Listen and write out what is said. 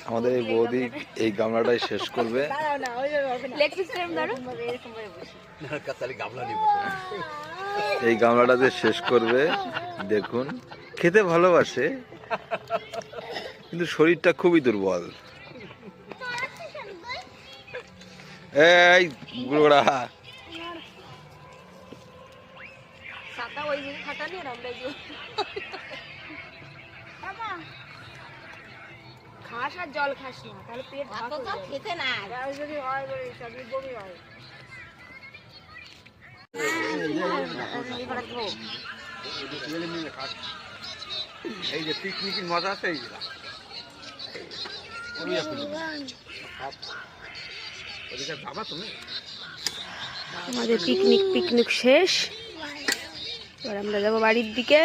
আমাদের এই বৌদি এই গামলাটাই শেষ করবে। এই গামলাটাতে শেষ করবে। দেখুন খেতে ভালোবাসে কিন্তু শরীরটা খুবই দুর্বল। এই গুড়া খাস আর জল খাস না, তাহলে পেট খেতে না যদি হয় বমি হয়। এই যে পিকনিকের মজা আছে এই আমাদের পিকনিক শেষ। এবার আমরা যাবো বাড়ির দিকে।